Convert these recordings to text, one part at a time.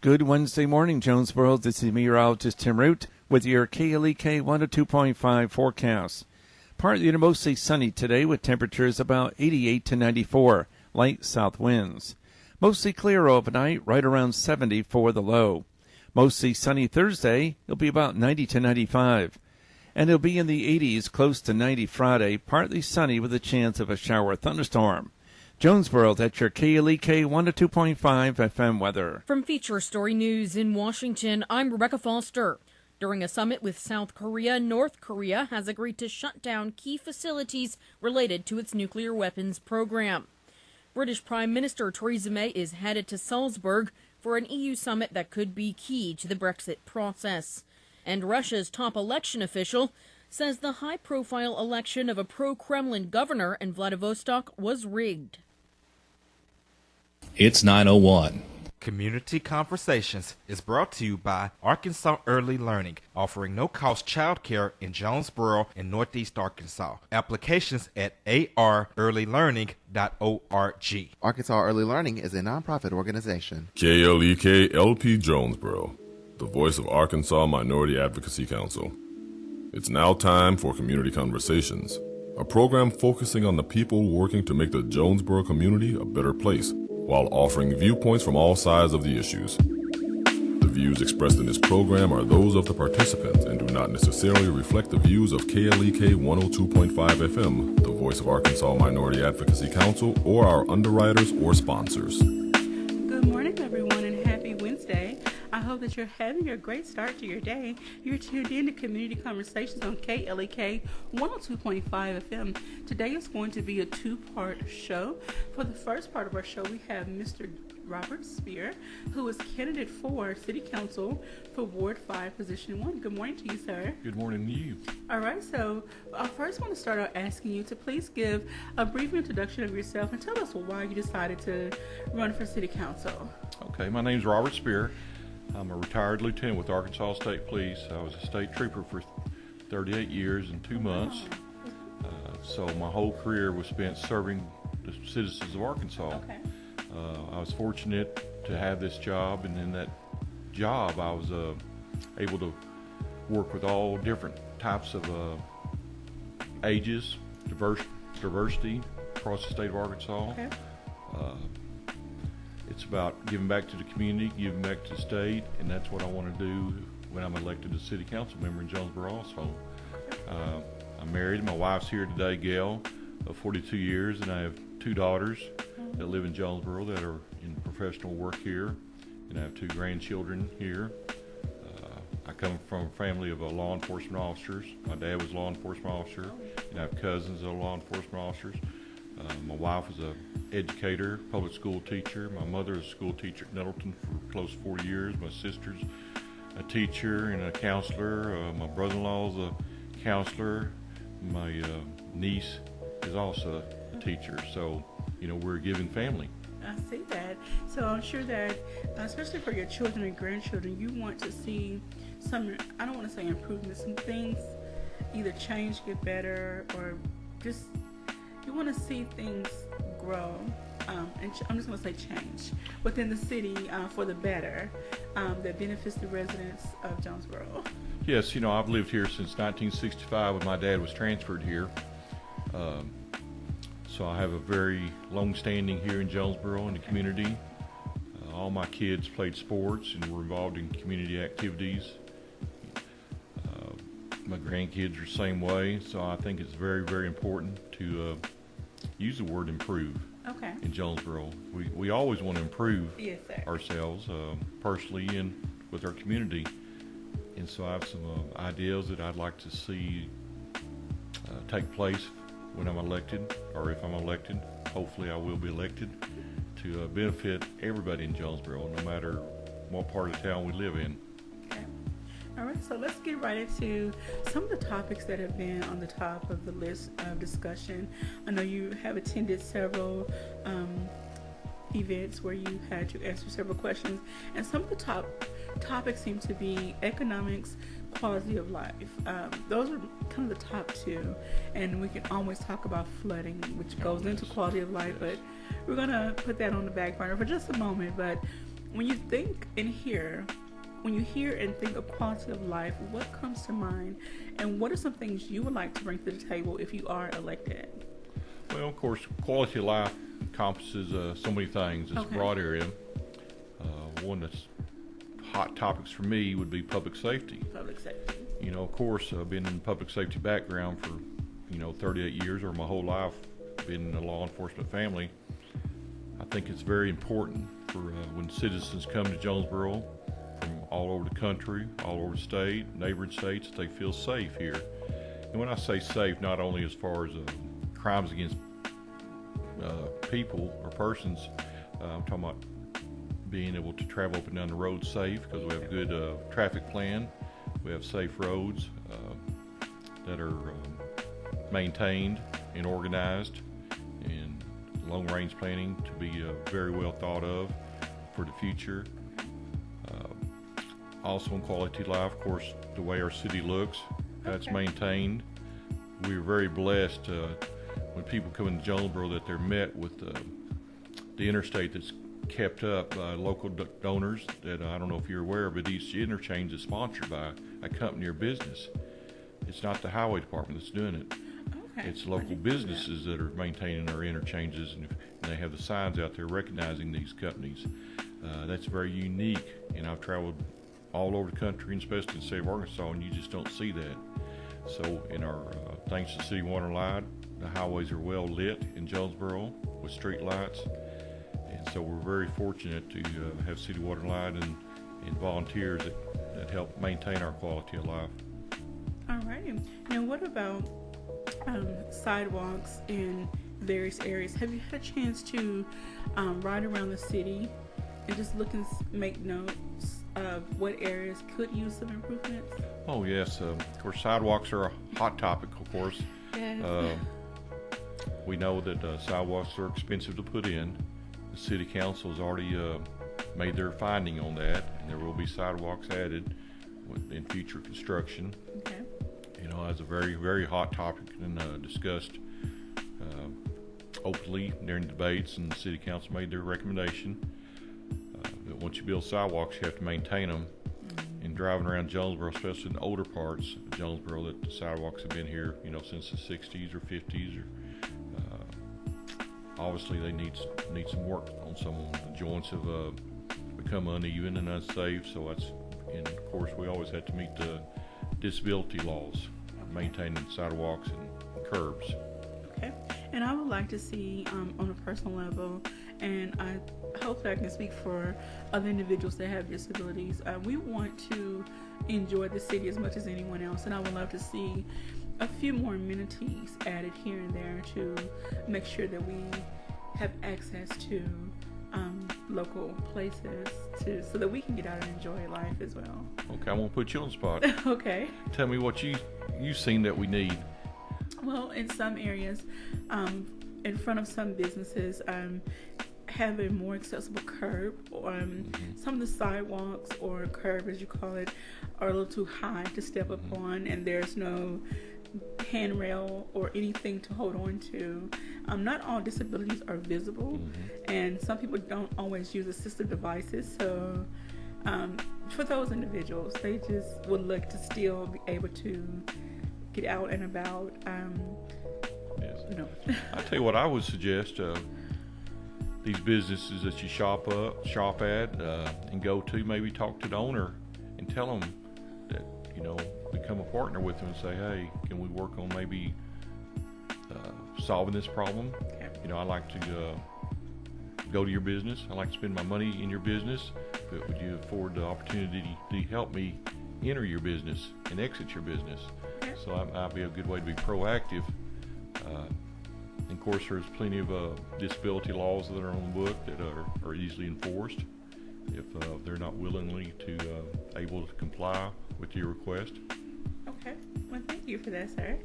Good Wednesday morning, Jonesboro. This is meteorologist Tim Root with your KLEK 102.5 forecast. Partly to mostly sunny today with temperatures about 88 to 94, light south winds. Mostly clear overnight, right around 70 for the low. Mostly sunny Thursday, it'll be about 90 to 95. And it'll be in the 80s, close to 90 Friday, partly sunny with a chance of a shower or thunderstorm. Jonesboro, that's your KLEK 102.5 FM weather. From Feature Story News in Washington, I'm Rebecca Foster. During a summit with South Korea, North Korea has agreed to shut down key facilities related to its nuclear weapons program. British Prime Minister Theresa May is headed to Salzburg for an EU summit that could be key to the Brexit process. And Russia's top election official says the high-profile election of a pro-Kremlin governor in Vladivostok was rigged. It's 9:01. Community Conversations is brought to you by Arkansas Early Learning, offering no-cost childcare in Jonesboro and Northeast Arkansas. Applications at arearlylearning.org. Arkansas Early Learning is a nonprofit organization. KLEK LP Jonesboro, the voice of Arkansas Minority Advocacy Council. It's now time for Community Conversations, a program focusing on the people working to make the Jonesboro community a better place, while offering viewpoints from all sides of the issues. The views expressed in this program are those of the participants and do not necessarily reflect the views of KLEK 102.5 FM, the voice of Arkansas Minority Advocacy Council, or our underwriters or sponsors. Good morning, everyone, and happy Wednesday. I hope that you're having a great start to your day. You're tuned in to Community Conversations on KLEK 102.5 FM. Today is going to be a two-part show. For the first part of our show, we have Mr. Robert Speer, who is candidate for City Council for Ward 5, Position 1. Good morning to you, sir. Good morning to you. All right, so I first want to start out asking you to please give a brief introduction of yourself and tell us why you decided to run for City Council. Okay, my name is Robert Speer. I'm a retired lieutenant with Arkansas State Police. I was a state trooper for 38 years and 2 months. So my whole career was spent serving the citizens of Arkansas. Okay. I was fortunate to have this job, and in that job I was able to work with all different types of ages, diversity across the state of Arkansas. Okay. It's about giving back to the community, giving back to the state, and that's what I want to do when I'm elected as city council member in Jonesboro also. I'm married. My wife's here today, Gail, of 42 years, and I have 2 daughters that live in Jonesboro that are in professional work here, and I have 2 grandchildren here. I come from a family of law enforcement officers. My dad was a law enforcement officer, and I have cousins that are law enforcement officers. My wife was an educator, public school teacher. My mother is a school teacher at Nettleton for close to 40 years. My sister's a teacher and a counselor. My brother-in-law is a counselor. My niece is also a teacher. So, we're a giving family. I see that. So I'm sure that, especially for your children and grandchildren, you want to see some, I don't want to say improvements, some things either change, get better, or just, you want to see things grow, and I'm just going to say change within the city for the better that benefits the residents of Jonesboro. Yes, I've lived here since 1965 when my dad was transferred here. So I have a very long standing here in Jonesboro in the community. All my kids played sports and were involved in community activities. My grandkids are the same way, so I think it's very, very important to use the word improve. Okay. In Jonesboro. We always want to improve Yes, sir. ourselves personally and with our community. And so I have some ideas that I'd like to see take place when I'm elected, or if I'm elected. Hopefully I will be elected to benefit everybody in Jonesboro, no matter what part of town we live in. Okay. All right, so let's get right into some of the topics that have been on the top of the list of discussion. I know you have attended several events where you had to answer several questions, and some of the top topics seem to be economics, quality of life. Those are kind of the top 2, and we can always talk about flooding, which goes into quality of life, but we're going to put that on the back burner for just a moment. But When you think and hear, when you hear and think of quality of life, what comes to mind, and what are some things you would like to bring to the table if you are elected? Well, of course, quality of life encompasses so many things. It's a broad area. One that's hot topics for me would be public safety. Public safety. You know, of course, I've been in public safety background for, 38 years, or my whole life, been in a law enforcement family. I think it's very important for when citizens come to Jonesboro from all over the country, all over the state, neighboring states, that they feel safe here. And when I say safe, not only as far as crimes against people or persons, I'm talking about being able to travel up and down the road safe, because we have a good traffic plan. We have safe roads that are maintained and organized, and long-range planning to be very well thought of for the future. Also in quality of life, of course, the way our city looks, that's maintained. We're very blessed when people come into Jonesboro that they're met with the interstate that's kept up by local donors that I don't know if you're aware, but each interchange is sponsored by a company or business. It's not the highway department that's doing it. Okay. It's local businesses that are maintaining our interchanges, and they have the signs out there recognizing these companies. That's very unique, and I've traveled all over the country, and especially in the state of Arkansas, and you just don't see that. So in our, thanks to City Water and Light, the highways are well lit in Jonesboro with street lights. And so we're very fortunate to have City Water and Light and volunteers that help maintain our quality of life. All right. Now, what about sidewalks in various areas? Have you had a chance to ride around the city and just look and make notes of what areas could use some improvements? Oh, yes. Of course, sidewalks are a hot topic, of course. Yes. We know that sidewalks are expensive to put in. The City Council has already made their finding on that, and there will be sidewalks added in future construction. Okay. It's a very, very hot topic and discussed openly during debates, and the City Council made their recommendation that once you build sidewalks, you have to maintain them. And driving around Jonesboro, especially in the older parts of Jonesboro, that the sidewalks have been here, since the 60s or 50s, or obviously they need some work on some of them. The joints have become uneven and unsafe, so and of course we always have to meet the disability laws, maintaining sidewalks and curbs. Okay. And I would like to see, on a personal level, and I hopefully I can speak for other individuals that have disabilities, we want to enjoy the city as much as anyone else, and I would love to see a few more amenities added here and there to make sure that we have access to local places so that we can get out and enjoy life as well. Okay, I won't put you on the spot. Okay. Tell me what you've seen that we need. Well, in some areas, in front of some businesses, have a more accessible curb, or some of the sidewalks, or curb as you call it, are a little too high to step up on, and there's no handrail or anything to hold on to. Not all disabilities are visible, and some people don't always use assistive devices, so for those individuals, they just would look to still be able to get out and about. Yes. I tell you what I would suggest, these businesses that you shop at and go to, maybe talk to the owner and tell them that, become a partner with them and say, hey, can we work on maybe solving this problem? I like to go to your business. I like to spend my money in your business, but would you afford the opportunity to help me enter your business and exit your business? So that might be a good way to be proactive. Of course, there's plenty of disability laws that are on the book that are easily enforced if they're not willingly able to comply with your request. Okay. Well, thank you for that, sir.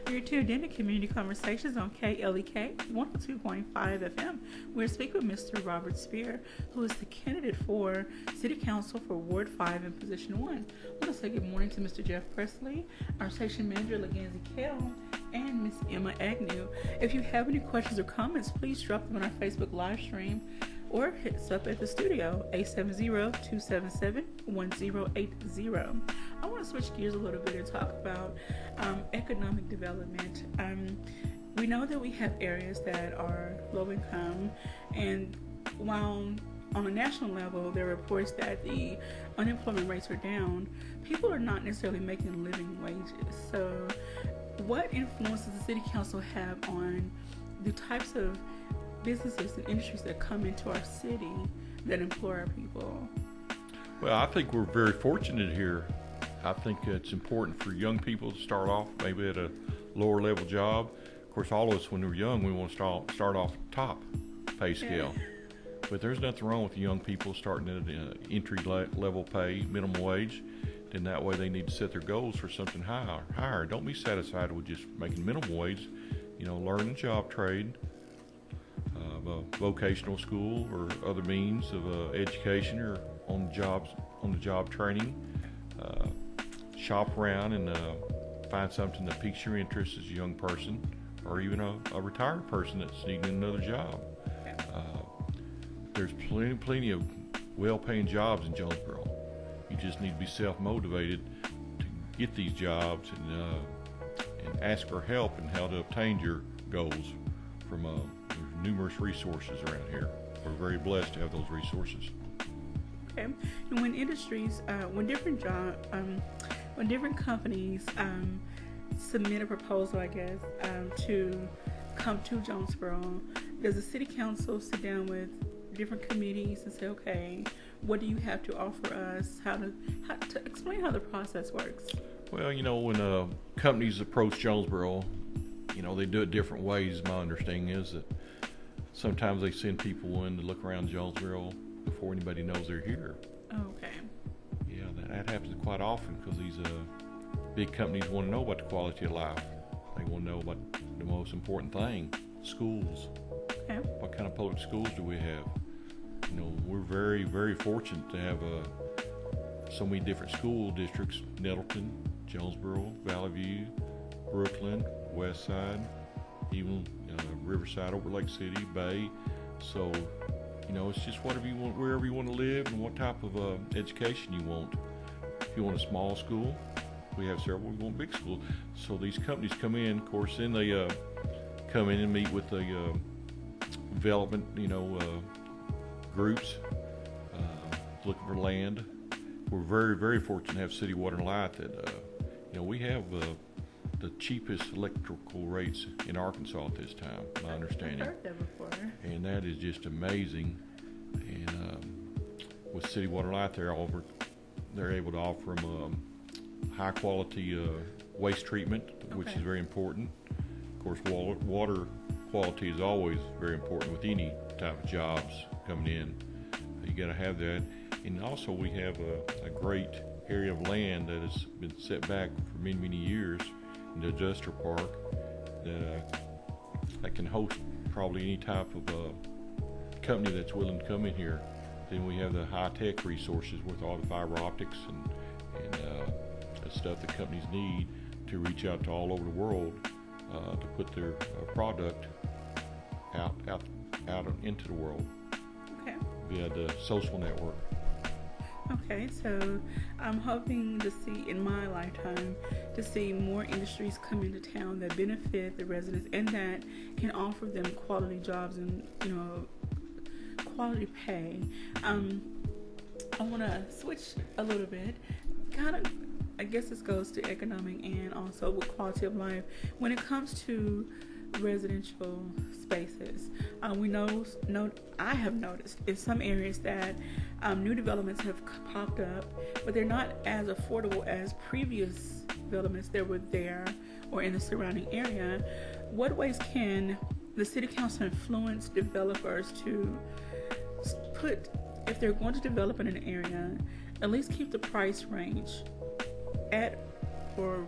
You're tuned in to Community Conversations on KLEK 102.5 FM. We're speaking with Mr. Robert Speer, who is the candidate for City Council for Ward 5 in Position 1. I want to say good morning to Mr. Jeff Presley, our station manager, Leganzi Kell, and Miss Emma Agnew. If you have any questions or comments, please drop them on our Facebook live stream. or hit us up at the studio, 870-277-1080. I want to switch gears a little bit and talk about economic development. We know that we have areas that are low income, and while on a national level there are reports that the unemployment rates are down, people are not necessarily making living wages. So what influence does the City Council have on the types of businesses and industries that come into our city that employ our people? Well, I think we're very fortunate here. I think it's important for young people to start off maybe at a lower level job. Of course, all of us when we're young, we want to start off top pay scale. But there's nothing wrong with young people starting at entry level pay, minimum wage. Then that way they need to set their goals for something higher. Don't be satisfied with just making minimum wage. Learn a job trade, vocational school, or other means of education, or on the job training. Shop around and find something that piques your interest as a young person, or even a retired person that's needing another job. There's plenty of well-paying jobs in Jonesboro. You just need to be self-motivated to get these jobs and ask for help in how to obtain your goals from numerous resources around here. We're very blessed to have those resources. Okay, and when industries, when different companies submit a proposal, I guess, to come to Jonesboro, does the City Council sit down with different committees and say, okay, what do you have to offer us? How to explain how the process works? Well, when companies approach Jonesboro, they do it different ways. My understanding is that sometimes they send people in to look around Jonesboro before anybody knows they're here. Okay. Yeah, that happens quite often because these big companies want to know about the quality of life. They want to know about the most important thing, schools. Okay. What kind of public schools do we have? We're very, very fortunate to have so many different school districts: Nettleton, Jonesboro, Valley View, Brooklyn, West Side, even Riverside, over Lake City, Bay. So, it's just whatever you want, wherever you want to live, and what type of education you want. If you want a small school, we have several. We want big schools. So these companies come in, of course, then they come in and meet with the development, groups looking for land. We're very, very fortunate to have City Water and Light that, we have the cheapest electrical rates in Arkansas at this time, my understanding. I've heard that before. And that is just amazing. And with City Water and Light, they're able to offer them high quality waste treatment, which is very important. Of course, water quality is always very important with any type of jobs coming in. You got to have that. And also we have a great area of land that has been set back for many, many years in the industrial park that can host probably any type of company that's willing to come in here. Then we have the high-tech resources with all the fiber optics and the stuff that companies need to reach out to all over the world to put their product out into the world. Okay. Via the social network. Okay, so I'm hoping to see in my lifetime to see more industries come into town that benefit the residents and that can offer them quality jobs and quality pay. I want to switch a little bit. I guess this goes to economic and also with quality of life. When it comes to residential spaces, I have noticed in some areas that new developments have popped up, but they're not as affordable as previous developments that were there or in the surrounding area. What ways can the City Council influence developers to if they're going to develop in an area, at least keep the price range at, or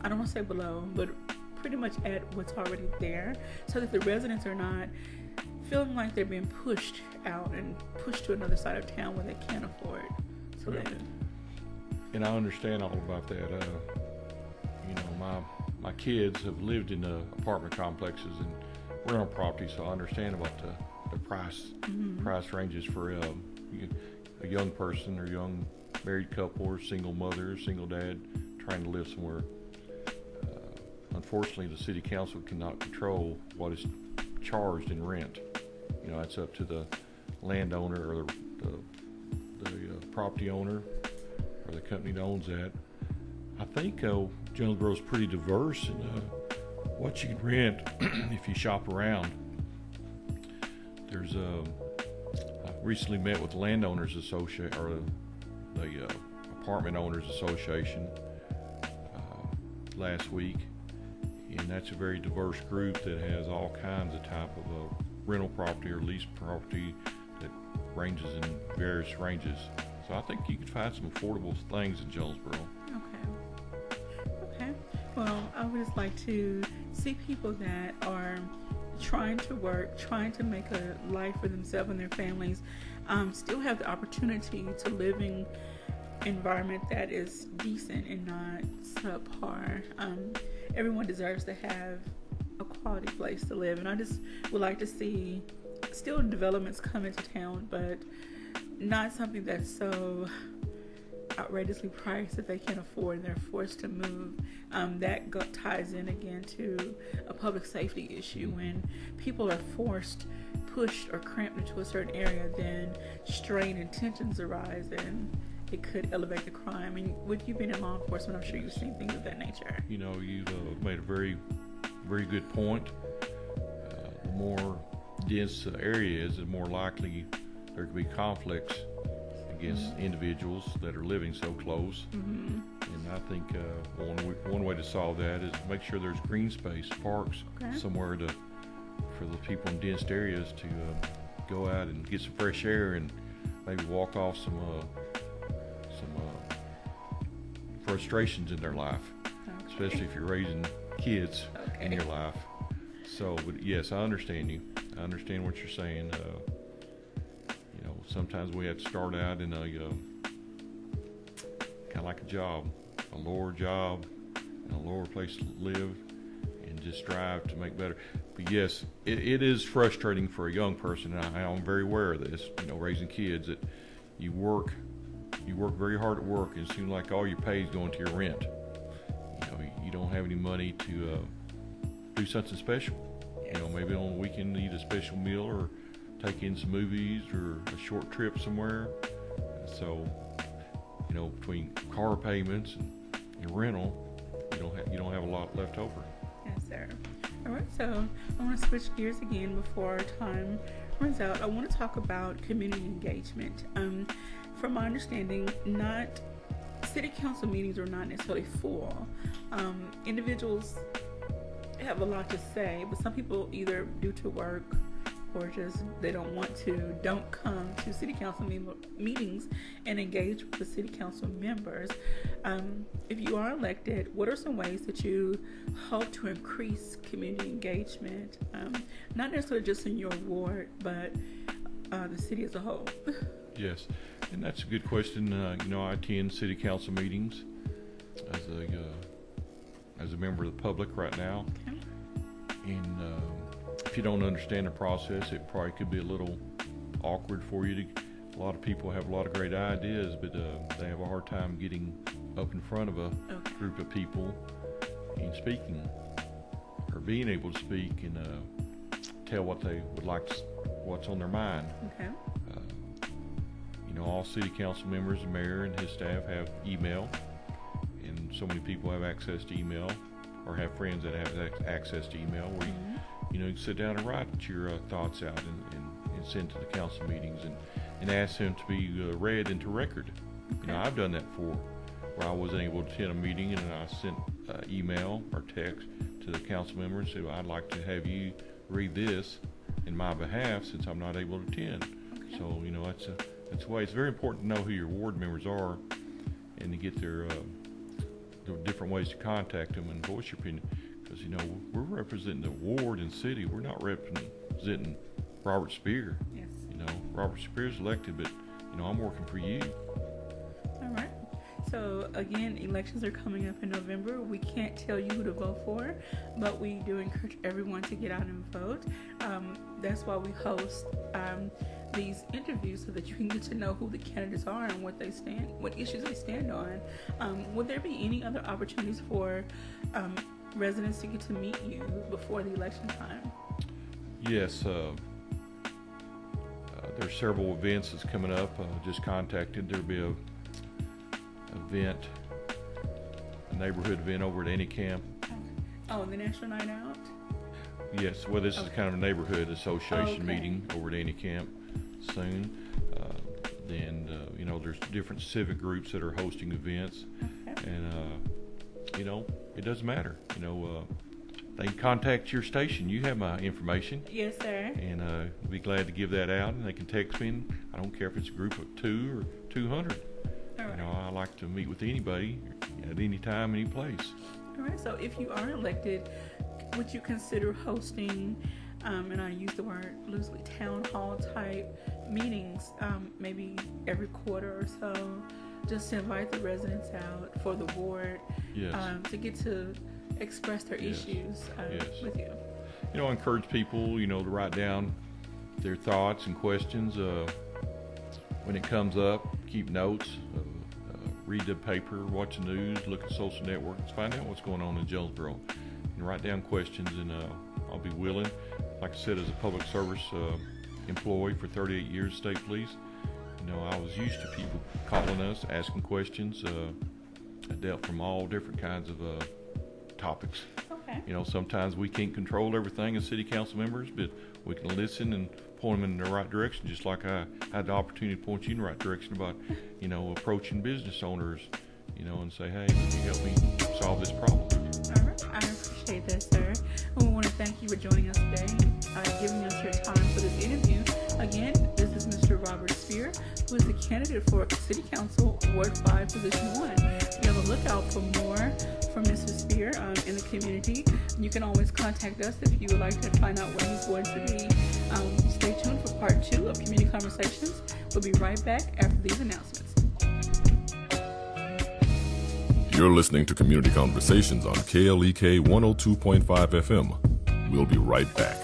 I don't want to say below, but pretty much at what's already there, so that the residents are not feeling like they're being pushed out and pushed to another side of town where they can't afford to live. And I understand all about that. My kids have lived in apartment complexes and rental properties, so I understand about the the price ranges for a young person or young married couple or single mother or single dad trying to live somewhere. Unfortunately, the city council cannot control what is charged in rent. That's up to the landowner or the property owner or the company that owns that. I think Jonesboro is pretty diverse in what you can rent if you shop around. I recently met with the Landowners Association or the Apartment Owners Association last week, and that's a very diverse group that has all kinds of type of rental property or lease property that ranges in various ranges. So I think you could find some affordable things in Jonesboro. Okay. Well, I would just like to see people that are trying to work, trying to make a life for themselves and their families, still have the opportunity to live in environment that is decent and not subpar. Everyone deserves to have a quality place to live, and I just would like to see still developments come into town, but not something that's so outrageously priced that they can't afford and they're forced to move. That ties in again to a public safety issue. When people are forced, pushed, or cramped into a certain area, then strain and tensions arise, and it could elevate the crime. And with you being in law enforcement, I'm sure you've seen things of that nature. You've made a very, very good point. The more dense the area is, the more likely there could be conflicts against individuals that are living so close. And I think one way to solve that is make sure there's green space, parks, somewhere for the people in dense areas to go out and get some fresh air and maybe walk off some frustrations in their life, especially if you're raising kids in your life. So, but yes, I understand you. I understand what you're saying. Sometimes we have to start out in a kind of like a job, a lower job, and a lower place to live, and just strive to make better. But yes, it is frustrating for a young person, and I'm very aware of this. Raising kids, that you work very hard at work, and it seems like all your pay is going to your rent. You don't have any money to do something special. Maybe on the weekend eat a special meal or take in some movies or a short trip somewhere. So, between car payments and rental, you don't have a lot left over. Yes, sir. All right, so I want to switch gears again before our time runs out. I want to talk about community engagement. From my understanding, city council meetings are not necessarily full. Individuals have a lot to say, but some people, either due to work or just they don't come to city council meetings and engage with the city council members. If you are elected, what are some ways that you hope to increase community engagement, not necessarily just in your ward, but the city as a whole? Yes, and that's a good question. I attend city council meetings as a member of the public right now, and if you don't understand the process, it probably could be a little awkward for you. A lot of people have a lot of great ideas, but they have a hard time getting up in front of a group of people and speaking, or being able to speak and tell what they would like, what's on their mind. All city council members, the mayor and his staff have email, and so many people have access to email, or have friends that have access to email, where you can sit down and write your thoughts out and send to the council meetings and ask them to be read into record. I've done that before, where I wasn't able to attend a meeting, and I sent email or text to the council member and said, I'd like to have you read this in my behalf since I'm not able to attend. So that's the way. It's very important to know who your ward members are and to get their different ways to contact them and voice your opinion, because we're representing the ward and city. We're not representing Robert Speer. Robert Speer's elected, but I'm working for you. All right. So again, elections are coming up in November. We can't tell you who to vote for, but we do encourage everyone to get out and vote. That's why we host these interviews, so that you can get to know who the candidates are and what issues they stand on. Would there be any other opportunities for residents to get to meet you before the election time? Yes, there's several events that's coming up. Just contacted. There'll be a neighborhood event over at Any Camp. Oh, the National Night Out? Yes, well, this is kind of a neighborhood association Okay. meeting over at Any Camp soon. Then, there's different civic groups that are hosting events. Okay. And, it doesn't matter. They can contact your station. You have my information. Yes, sir. And I'll be glad to give that out. And they can text me. And I don't care if it's a group of 2 or 200. All right. I like to meet with anybody at any time, any place. All right. So if you are elected, would you consider hosting, and I use the word loosely, town hall type meetings, maybe every quarter or so, just to invite the residents out for the ward, Yes. to get to express their Yes. issues Yes. with you? I encourage people, to write down their thoughts and questions. When it comes up, keep notes, read the paper, watch the news, look at social networks, find out what's going on in Jonesboro, and write down questions, and I'll be willing. Like I said, as a public service employee for 38 years, state police, I was used to people calling us, asking questions. I dealt from all different kinds of topics. Okay. Sometimes we can't control everything as city council members, but we can listen and point them in the right direction, just like I had the opportunity to point you in the right direction about, approaching business owners, and say, hey, can you help me solve this problem? All right. I appreciate that, sir. And we want to thank you for joining us today, giving us your time for this interview. Again, this is Mr. Robert Speer, who is the candidate for City Council Ward 5, Position 1. Be on the lookout for more from Mr. Speer in the community. You can always contact us if you would like to find out where he's going to be. Stay tuned for part 2 of Community Conversations. We'll be right back after these announcements. You're listening to Community Conversations on KLEK 102.5 FM. We'll be right back.